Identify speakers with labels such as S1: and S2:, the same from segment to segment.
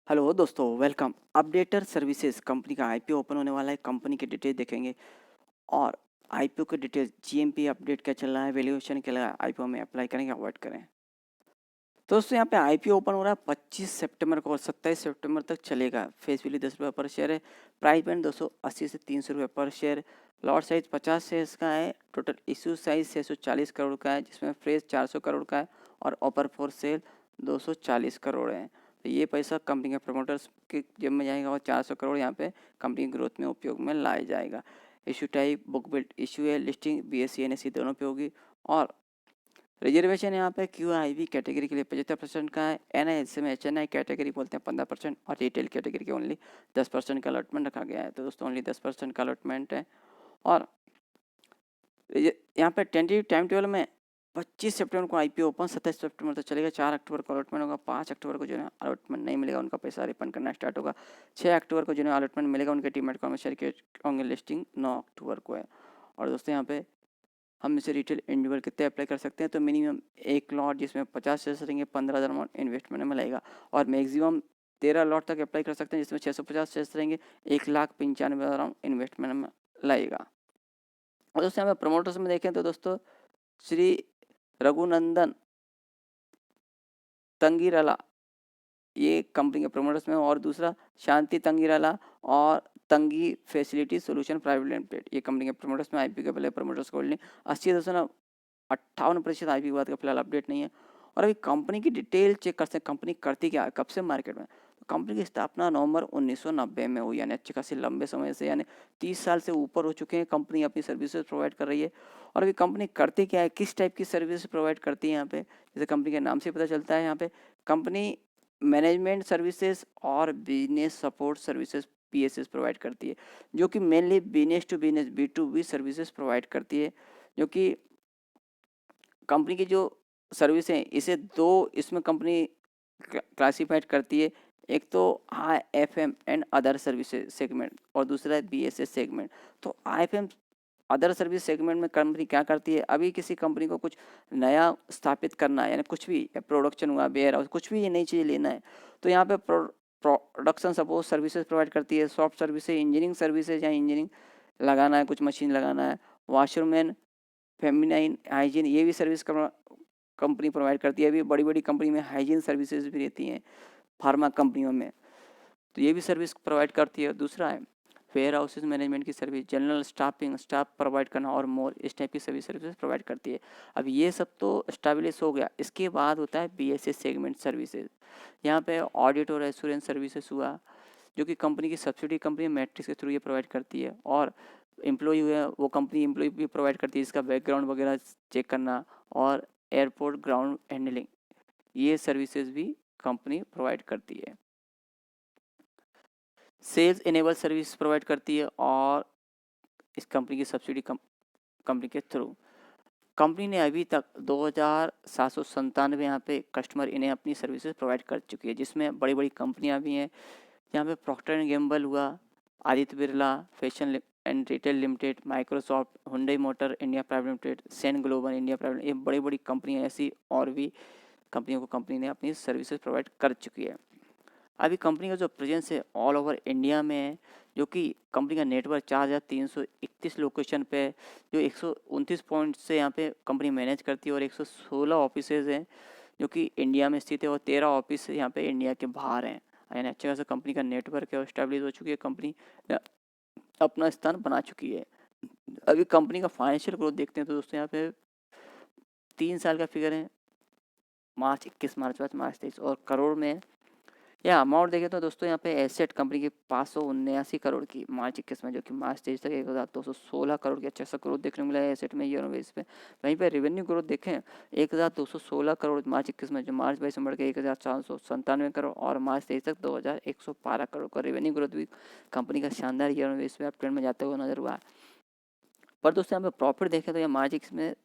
S1: Hello दोस्तों, welcome. Updater services company का IPO open होने वाला है। कंपनी की डिटेल देखेंगे और आईपीओ की डिटेल, जीएमपी अपडेट क्या चल रहा है, वैल्यूएशन क्या लगा, आईपीओ में अप्लाई करेंगे, अवॉइड करें। तो दोस्तों यहाँ पे आईपीओ ओपन हो रहा है 25 सितंबर को और 27 सितंबर तक चलेगा। फेस वैल्यू 10 रुपये पर शेयर है। प्राइस बैंड 280 से 300 रुपये पर शेयर। लॉट साइज 50 शेयर्स का है। टोटल इशू साइज 640 करोड़ का है, जिसमें फ्रेश 400 करोड़ का है और ओपर फॉर सेल 240 करोड़ है। तो ये पैसा कंपनी के प्रमोटर्स के जेब में जाएगा और 400 करोड़ यहाँ पे कंपनी ग्रोथ में उपयोग में लाया जाएगा। Issue type book build issue है। लिस्टिंग बीएससी एनएससी दोनों पे होगी और रिजर्वेशन यहाँ पे क्यू आई वी कैटेगरी के लिए 75% का है। एन आई में एच एन आई कैटेगरी बोलते हैं 15% और रिटेल कैटेगरी के ओनली 10% का अलॉटमेंट रखा गया है। तो दोस्तों ओनली 10% का अलॉटमेंट है। और यहाँ पे टेंटेटिव टाइम टेबल में 25 सितंबर को आईपीओ ओपन, 27 सितंबर तक चलेगा। 4 अक्टूबर को अलॉटमेंट होगा। 5 अक्टूबर को जो है अलॉटमेंट नहीं मिलेगा उनका पैसा रिफंड करना स्टार्ट होगा। 6 अक्टूबर को जो है अलॉटमेंट मिलेगा, उनके डीमैट अकाउंट में शेयर किए होंगे। लिस्टिंग 9 अक्टूबर को है। और दोस्तों यहाँ पे हम इसे रिटेल इंडिविजुअल कितने अप्लाई कर सकते हैं, तो मिनिमम एक लॉट जिसमें 50 शेयर्स रहेंगे 15,000 अमाउंट इन्वेस्टमेंट में लगेगा और मैक्सिमम 13 लॉट तक अप्लाई कर सकते हैं जिसमें 650 शेयर्स रहेंगे 1,95,000 अराउंड इन्वेस्टमेंट में लगेगा। और दोस्तों यहाँ पे प्रमोटर्स में देखें तो दोस्तों श्री रघुनंदन तंगीराला ये कंपनी के प्रमोटर्स में, और दूसरा शांति तंगीराला और तंगी फैसिलिटी सोल्यूशन प्राइवेट लिमिटेड ये कंपनी के प्रमोटर्स में आईपी के पहले प्रमोटर्स को होल्डिंग 58% आईपी के बाद का फिलहाल अपडेट नहीं है। और अभी कंपनी की डिटेल चेक कर सकते हैं, कंपनी करती क्या है, कब से मार्केट में। तो कंपनी की स्थापना नवंबर 1990 में हुई, यानी अच्छे खासी लंबे समय से, यानी 30 साल से ऊपर हो चुके हैं कंपनी अपनी सर्विसेज प्रोवाइड कर रही है। और अभी कंपनी करती क्या है, किस टाइप की सर्विस प्रोवाइड करती है यहाँ पे, जैसे कंपनी के नाम से पता चलता है। यहाँ पे कंपनी मैनेजमेंट सर्विसेज और business support services PSS provide करती है, जो कि mainly business to business B to B services provide करती है। जो कि कंपनी की जो सर्विस है इसे दो इसमें कंपनी क्लासिफाइड करती है। एक तो I F M and other services segment और दूसरा है बीएसएस सेगमेंट। तो I F M other service segment में कंपनी क्या करती है, अभी किसी कंपनी को कुछ नया स्थापित करना है, यानी कुछ भी प्रोडक्शन हुआ, वेयर हाउस, कुछ भी ये नई चीज़ लेना है, तो यहाँ पे प्रोडक्शन सपोर्ट सर्विसेज प्रोवाइड करती है। सॉफ्ट सर्विसेज, इंजीनियरिंग सर्विसेज, या इंजीनियरिंग लगाना है, कुछ मशीन लगाना है, वॉशरूमैन, फेमिनाइन हाइजीन, ये भी सर्विस कंपनी प्रोवाइड करती है। अभी बड़ी बड़ी कंपनी में हाइजीन सर्विसेज भी रहती हैं, फार्मा कंपनियों में, तो ये भी सर्विस प्रोवाइड करती है। दूसरा है वेयर हाउसेज मैनेजमेंट की service, general staffing, staff provide करना और मोर, इस टाइप की सभी सर्विसेज प्रोवाइड करती है। अब ये सब तो स्टेब्लिश हो गया। इसके बाद होता है बीएसएस सेगमेंट सर्विसेज। यहाँ पे ऑडिट और एश्योरेंस सर्विसेज हुआ, जो कि कंपनी की सब्सिडी कंपनी मैट्रिक्स के थ्रू ये प्रोवाइड करती है। और एम्प्लॉय हुए वो कंपनी एम्प्लॉय भी प्रोवाइड करती है, इसका बैकग्राउंड वगैरह चेक करना। और एयरपोर्ट ग्राउंड हैंडलिंग, ये सर्विसेज भी कंपनी प्रोवाइड करती है। सेल्स इनेबल सर्विस प्रोवाइड करती है और इस कंपनी की सब्सिडी कंपनी के थ्रू। कंपनी ने अभी तक 2,797 यहाँ पे कस्टमर इन्हें अपनी सर्विसेज प्रोवाइड कर चुकी है, जिसमें बड़ी बड़ी कंपनियाँ भी हैं। यहाँ पे प्रॉक्टर एंड गैम्बल हुआ, Aditya Birla fashion and retail limited, Microsoft, Hyundai motor India private limited, Sen global India private, ये बड़ी बड़ी कंपनियाँ ऐसी और भी कंपनियों को कंपनी ने अपनी सर्विसेज प्रोवाइड कर चुकी है। अभी कंपनी का जो प्रेजेंस है ऑल ओवर इंडिया में है, जो कि कंपनी का नेटवर्क 4,331 लोकेशन पे, जो 129 पॉइंट से यहाँ पे कंपनी मैनेज करती है और 116 ऑफिसेज हैं जो कि इंडिया में स्थित है और 13 ऑफिस यहाँ पे इंडिया के बाहर हैं। यानी अच्छा खासा कंपनी का नेटवर्क है और स्टेब्लिश हो चुकी है, कंपनी अपना स्थान बना चुकी है। अभी कंपनी का फाइनेंशियल ग्रोथ देखते हैं तो दोस्तों यहाँ पे 3 साल का फिगर है, मार्च 21, मार्च 22, मार्च 23, और करोड़ में। या अमाउंट देखें तो दोस्तों यहाँ पे एसेट कंपनी की 579 करोड़ की मार्च 21 में, जो कि मार्च 23 तक 1,216 करोड़ की अच्छा सा ग्रोथ देखने को मिला है एसेट में ईयर बेस पे। वहीं पे रेवेन्यू ग्रोथ देखें 1,216 करोड़ मार्च 21 में, जो मार्च 22 में बढ़ के 1,497 करोड़, और मार्च 23 तक 2,112 करोड़ का रेवेन्यू ग्रोथ भी कंपनी का शानदार ईयर बेस पे ट्रेंड में जाते हुए नजर हुआ। पर दोस्तों यहाँ पे प्रॉफिट देखें तो ये मार्च 21 में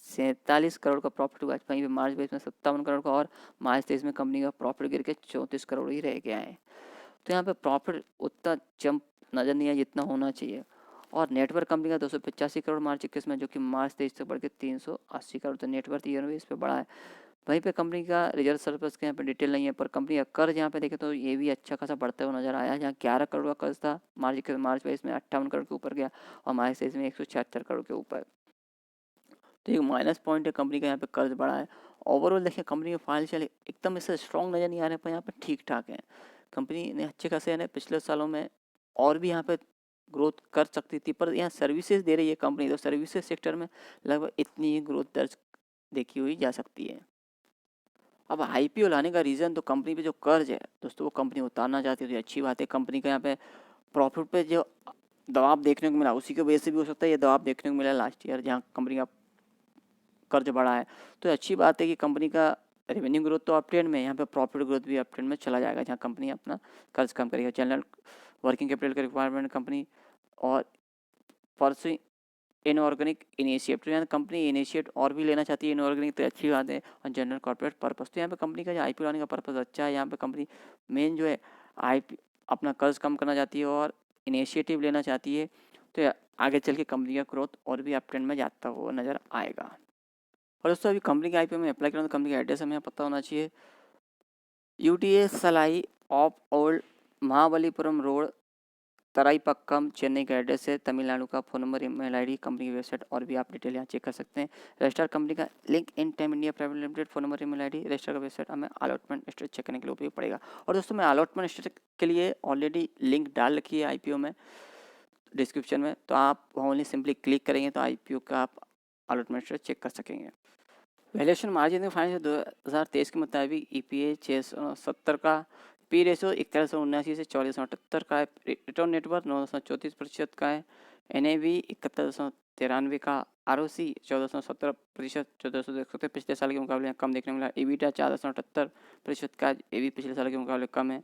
S1: 47 करोड़ का प्रॉफिट हुआ, वहीं पे मार्च 22 में 57 करोड़ का, और मार्च 23 में कंपनी का प्रॉफिट गिर के 34 करोड़ ही रह गया है। तो यहाँ पे प्रॉफिट उतना जंप नजर नहीं आया जितना होना चाहिए। और नेटवर्क कंपनी का 285 करोड़ मार्च 21 में, जो कि मार्च 23 से बढ़ के 380 करोड़, तो नेटवर्क ईयर बेस पे बढ़ा है। वहीं पे कंपनी का रिजर्व सरप्लस का यहाँ पे डिटेल नहीं है, पर कंपनी का कर्ज यहाँ पे देखें तो ये भी अच्छा खासा बढ़ता हुआ नजर आया। जहाँ 11 करोड़ का कर्ज था मार्च 22 में 58 करोड़ के ऊपर गया और मार्च 23 में 176 करोड़ के ऊपर। तो एक माइनस पॉइंट है कंपनी का, यहाँ पे कर्ज बढ़ा है। ओवरऑल देखिए कंपनी के फाइनेंशियल एकदम इससे स्ट्रॉन्ग नजर नहीं आ रहे, पर यहाँ पे ठीक ठाक है। कंपनी ने अच्छे खासे यानी पिछले सालों में और भी यहाँ पे ग्रोथ कर सकती थी, पर यहाँ सर्विसेज दे रही है कंपनी, तो सर्विसेज सेक्टर में लगभग इतनी ही ग्रोथ दर्ज देखी हुई जा सकती है। अब आईपीओ लाने का रीज़न तो कंपनी पे जो कर्ज है दोस्तों वो कंपनी उतारना चाहती है, तो ये अच्छी बात है। कंपनी का यहाँ पे प्रॉफिट पे जो दबाव देखने को मिला उसी की वजह से भी हो सकता है ये दबाव देखने को मिला लास्ट ईयर, जहाँ कंपनी का कर्ज बढ़ा है। तो अच्छी बात है कि कंपनी का रेवेन्यू ग्रोथ तो अप ट्रेंड में, यहाँ पे प्रॉफिट ग्रोथ भी अप ट्रेंड में चला जाएगा, जहाँ कंपनी अपना कर्ज कम करेगा। जनरल वर्किंग कैपिटल का रिक्वायरमेंट कंपनी और परसुइंग इनऑर्गेनिक इनिशिएटिव, यहाँ कंपनी इनिशिएट और भी लेना चाहती है इनऑर्गेनिक, तो अच्छी बात है। और जनरल कॉर्पोरेट पर्पस, तो यहाँ पे कंपनी का जो आईपीओ लाने का पर्पस अच्छा है। यहाँ पे कंपनी मेन जो है आईपी अपना कर्ज कम करना चाहती है और इनिशिएटिव लेना चाहती है, तो आगे चल के कंपनी का ग्रोथ और भी अप ट्रेंड में जाता हुआ नजर आएगा। और दोस्तों अभी कंपनी के आईपीओ में अप्लाई करना तो कंपनी का एड्रेस हमें पता होना चाहिए। यूटीए Salai of old Mahabalipuram road, Tharaipakkam, Chennai का एड्रेस है। तमिलनाडु का phone number, email ID, company की वेबसाइट और भी आप डिटेल यहाँ चेक कर सकते हैं। रजिस्टर कंपनी का link in time India private limited, phone number, email ID, register का वेबसाइट हमें अलॉटमेंट स्टेटस चेक करने के लिए उपयोग पड़ेगा। और दोस्तों मैं अलॉटमेंट स्टेटस के लिए ऑलरेडी लिंक डाल रखी है आईपीओ में डिस्क्रिप्शन में, तो आप ओनली सिंपली क्लिक करेंगे तो आईपीओ का आप अलॉटमेंट स्टेटस चेक कर सकेंगे। वैल्यूएशन मार्जिन फाइनेंस 2023 के मुताबिक ईपीए 670 का, पी रेशो 4179 से 4478 का है, रिटर्न नेटवर्क 9.34% का है, एनएवी 71.93 का, आरओसी 14.17%, 14 पिछले साल के मुकाबले कम देखने को मिला, ईबीटा 4.78% का, ये भी पिछले साल के मुकाबले कम है,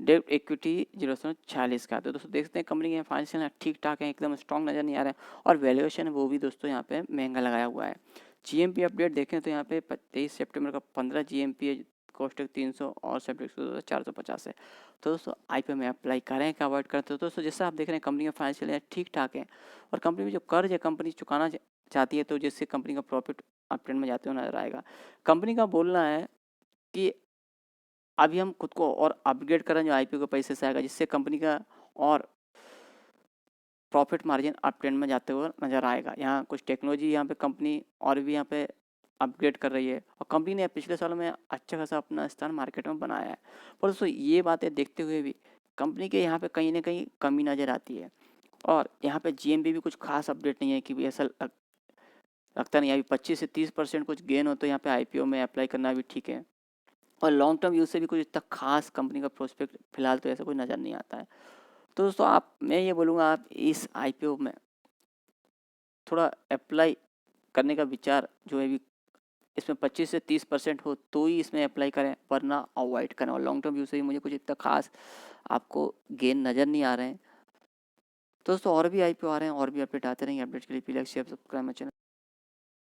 S1: डेब्ट इक्विटी 0.46 का। तो दोस्तों देखते हैं कंपनी के फाइनेंशियल ठीक ठाक है, एकदम स्ट्रॉन्ग नज़र नहीं आ रहा है। और वैल्यूएशन वो भी दोस्तों यहाँ पे महंगा लगाया हुआ है। जीएमपी अपडेट देखें तो यहाँ पे 23 सितंबर का 15 जीएमपी है, कोस्टक 300 और सेप्टेक्स 450 है। तो दोस्तों आईपीओ में अप्लाई करें क्या अवॉइड करते हो? तो दोस्तों जैसा आप देख रहे हैं कंपनी का फाइनेंशियल ठीक ठाक है और कंपनी में जो कर्ज है कंपनी चुकाना चाहती है, तो जिससे कंपनी का प्रॉफिट अप ट्रेंड में जाते हुए नजर आएगा। कंपनी का बोलना है कि अभी हम खुद को और अपग्रेड करें जो आईपीओ के पैसे से आएगा, जिससे कंपनी का और प्रॉफिट मार्जिन अप ट्रेंड में जाते हुए नजर आएगा। यहाँ कुछ टेक्नोलॉजी यहाँ पे कंपनी और भी यहाँ पे अपग्रेड कर रही है और कंपनी ने पिछले सालों में अच्छा खासा अपना स्थान मार्केट में बनाया है। पर दोस्तों ये बातें देखते हुए भी कंपनी के यहाँ पे कहीं ना कहीं कमी नज़र आती है और यहाँ पे जीएमपी भी कुछ खास अपडेट नहीं है कि ऐसा लगता नहीं। अभी 25 से 30% कुछ गेन हो तो यहाँ पे आईपीओ में अप्लाई करना भी ठीक है और लॉन्ग टर्म यूज से भी कुछ इतना खास कंपनी का प्रोस्पेक्ट फिलहाल तो ऐसा कोई नज़र नहीं आता है। तो दोस्तों मैं ये बोलूँगा आप इस आईपीओ में थोड़ा अप्लाई करने का विचार जो है भी इसमें 25 से 30% हो तो ही इसमें अप्लाई करें, वरना अवॉइड करें। और लॉन्ग टर्म व्यू से भी मुझे कुछ इतना खास आपको गेन नज़र नहीं आ रहे हैं। तो दोस्तों और भी आईपीओ आ रहे हैं और भी अपडेट आते रहेंगे। अपडेट के लिए प्लीज शेयर सब्सक्राइब चैनल।